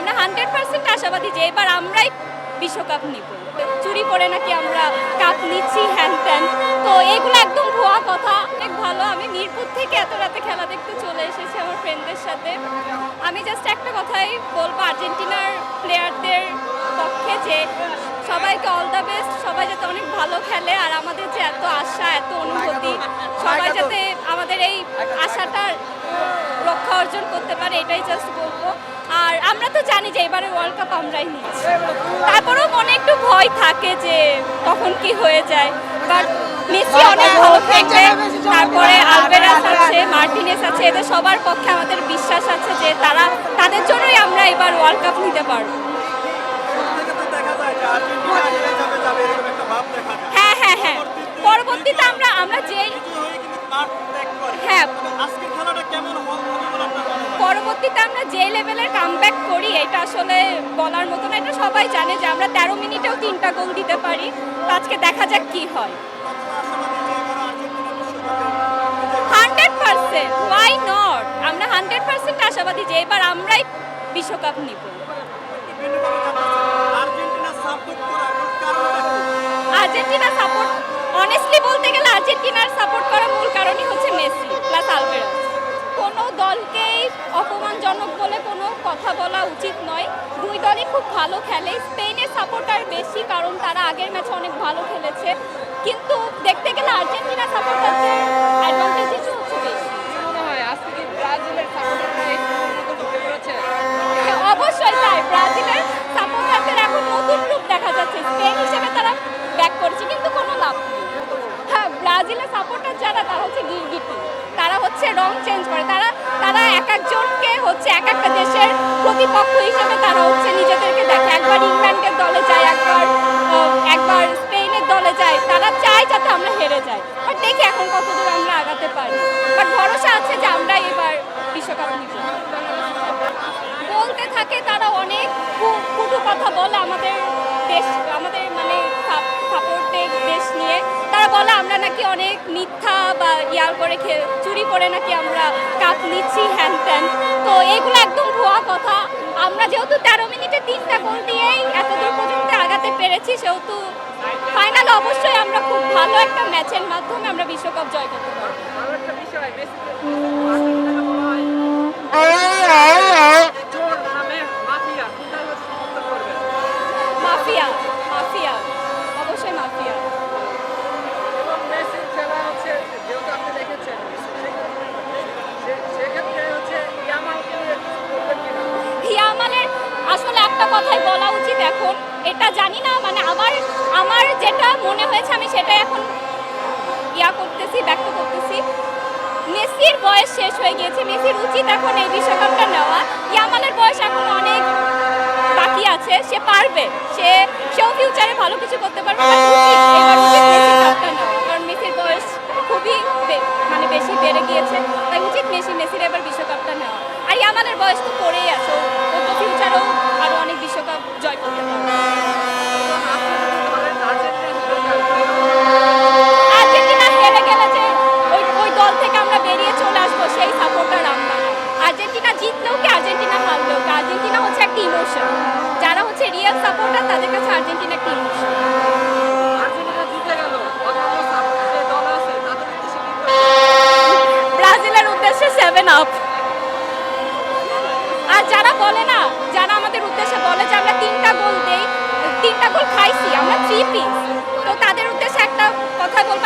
আমরা 100% আশাবাদী যে এবার আমরাই বিশ্বকাপ নিব। চুরি করে নাকি আমরা কাপ নিচ্ছি হ্যান ত্যান, তো এগুলো একদম ভুয়া কথা। অনেক ভালো, আমি মিরপুর থেকে এত রাতে খেলা দেখতে চলে এসেছি আমার ফ্রেন্ডদের সাথে। আমি জাস্ট একটা কথাই বলবো আর্জেন্টিনার প্লেয়ারদের পক্ষে যে সবাইকে অল দ্য বেস্ট, সবাই যাতে অনেক ভালো খেলে, আর আমাদের যে এত আশা এত অনুভূতি সবাই যাতে আমাদের এই আশাটার রক্ষা অর্জন করতে পারে, এটাই জাস্ট বলবো। আর আমরা তো জানি যে এবারে ওয়ার্ল্ড কাপ আমরাই নিচ্ছি, তারপরেও মনে একটু ভয় থাকে যে কখন কি হয়ে যায়। বাট মেসি অনেক ভালো খেলবে, তারপরে আলভেরাস আছে, মার্টিনেস আছে, এদের সবার পক্ষে আমাদের বিশ্বাস আছে যে তাদের জন্যই আমরা এবার ওয়ার্ল্ড কাপ নিতে পারবো। হ্যাঁ হ্যাঁ হ্যাঁ, পরবর্তীতে আমরা যেই হ্যাঁ পরবর্তীতে আমরা যে লেভেলের কামব্যাক করি এটা আসলে বলার মতো না। এটা সবাই জানে যে আমরা 13 মিনিটেও 3টা গোল দিতে পারি। তো আজকে দেখা যাক কি হয়। 100%, why not? আমরা 100% আশাবাদী যে এবার আমরাই বিশ্বকাপ নিব। আর্জেন্টিনা সাপোর্ট, অনেস্টলি বলতে গেলে আর্জেন্টিনার সাপোর্ট করার মূল কারণই হচ্ছে মেসি প্লাস আলভেরাস। কোনো দলকেই অপমানজনক বলে কোনো কথা বলা উচিত নয়। দুই দলই খুব ভালো খেলে। স্পেনের সাপোর্টার বেশি, কারণ তারা আগের ম্যাচে অনেক ভালো খেলেছে, কিন্তু দেখতে গেলে আর্জেন্টিনা সাপোর্টারদের অ্যাডভান্টেজ হচ্ছে বেশি। অবশ্যই তাই, ব্রাজিলের সাপোর্টারদের এখন নতুন রূপ দেখা যাচ্ছে। স্পেন হিসেবে তারা ব্যাক করছে, কিন্তু কোনো লাভ নেই। হ্যাঁ, ব্রাজিলের সাপোর্টার যারা তারা হচ্ছে গিরগিটি, তারা হচ্ছে রং চেঞ্জ করে। তারা এক একজনকে হচ্ছে এক একটা দেশের প্রতিপক্ষ হিসেবে তারা হচ্ছে নিজেদেরকে দেখে। একবার ইংল্যান্ডের দলে যায়, একবার স্পেনের দলে যায়। তারা চায় যাতে আমরা হেরে যাই। বাট দেখি এখন কতদূর আমরা আগাতে পারি। বাট ভরসা আছে যে আমরা এবার বিশ্বকাপ নিব। বলতে থাকে তারা অনেক কটু কথা বলে আমাদের দেশ, আমাদের মানে সাপোর্টের দেশ নিয়ে। তারা বলে আমরা নাকি অনেক মিথ্যা বা করে চুরি করে নাকি আমরা কাপ নিচ্ছি হ্যান ত্যান, তো এগুলো একদম ভুয়া কথা। আমরা যেহেতু 13 মিনিটে 3টা গোল দিয়েই এতদূর পর্যন্ত আগাতে পেরেছি, সেহেতু ফাইনালে অবশ্যই আমরা খুব ভালো একটা ম্যাচের মাধ্যমে আমরা বিশ্বকাপ জয় করতে পারবো। মাফিয়া, মাফিয়া, অবশ্যই মাফিয়া। ইয়ামালের আসলে একটা কথাই বলা উচিত এখন, এটা জানি না, মানে আমার যেটা মনে হয়েছে আমি সেটাই এখন ব্যক্ত করতেছি। মেসির বয়স শেষ হয়ে গিয়েছে, মেসির উচিত এখন এই বিশ্বকাপটা নেওয়া। ইয়ামালের বয়স এখন অনেক বাকি আছে, সে পারবে, সেও ফিউচারে ভালো কিছু করতে পারবে। এবার উচিত মেসির কাপটা নেওয়া, কারণ মেসির বয়স খুবই মানে বেশি বেড়ে গিয়েছে, তাই উচিত মেসির এবার বিশ্বকাপটা নেওয়া। আর ইয়ামালের বয়স তো পড়েই আছে, ও তো ফিউচারেও আরও অনেক বিশ্বকাপ জয় করতে পারবে। আর্জেন্টিনা হেরে গেলে যে ওই দল থেকে আমরা বেরিয়ে চলে আসবো সেই সাপোর্টার আমরা না। আর্জেন্টিনা জিতলেও কি আর্জেন্টিনা হারলেও কি, আর্জেন্টিনা হচ্ছে একটা ইমোশন। যারা হচ্ছে রিয়েল সাপোর্টার তাদের কাছে আর্জেন্টিনা একটা ইমোশন। ব্রাজিলের উদ্দেশ্যে 7 আপ। আর যারা বলে না, যারা আমাদের উদ্দেশ্যে বলে যে আমরা 3টা গোল দেই, 3টা গোল খাইছি, আমরা 3 পিস, তো তাদের উদ্দেশ্যে একটা কথা বলবো,